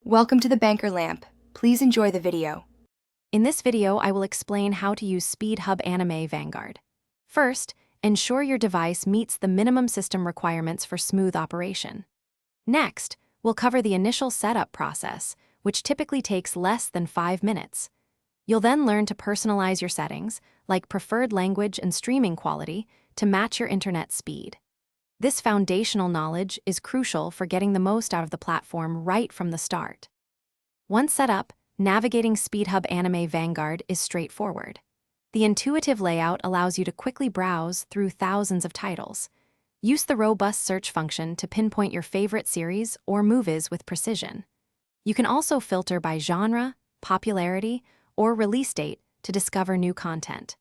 Welcome to the Banker Lamp. Please enjoy the video. In this video, I will explain how to use SpeedHub Anime Vanguard. First, ensure your device meets the minimum system requirements for smooth operation. Next, we'll cover the initial setup process, which typically takes less than 5 minutes. You'll then learn to personalize your settings, like preferred language and streaming quality, to match your internet speed. This foundational knowledge is crucial for getting the most out of the platform right from the start. Once set up, navigating SpeedHub Anime Vanguard is straightforward. The intuitive layout allows you to quickly browse through thousands of titles. Use the robust search function to pinpoint your favorite series or movies with precision. You can also filter by genre, popularity, or release date to discover new content.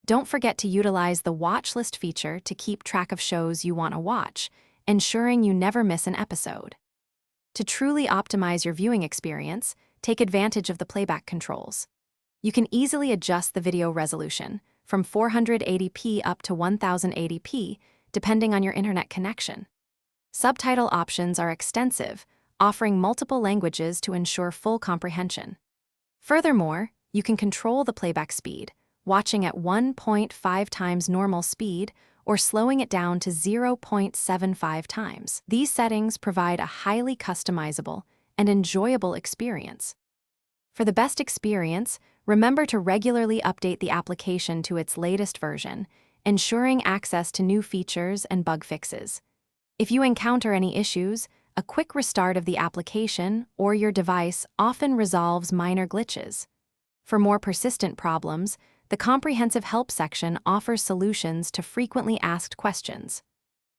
Don't forget to utilize the watch list feature to keep track of shows you want to watch, ensuring you never miss an episode. To truly optimize your viewing experience, take advantage of the playback controls. You can easily adjust the video resolution from 480p up to 1080p, depending on your internet connection. Subtitle options are extensive, offering multiple languages to ensure full comprehension. Furthermore, you can control the playback speed, watching at 1.5 times normal speed or slowing it down to 0.75 times. These settings provide a highly customizable and enjoyable experience. For the best experience, remember to regularly update the application to its latest version, ensuring access to new features and bug fixes. If you encounter any issues, a quick restart of the application or your device often resolves minor glitches. For more persistent problems, the comprehensive help section offers solutions to frequently asked questions.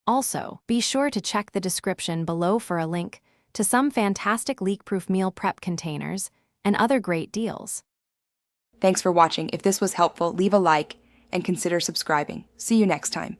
Also, be sure to check the description below for a link to some fantastic leak-proof meal prep containers and other great deals. Thanks for watching. If this was helpful, leave a like and consider subscribing. See you next time.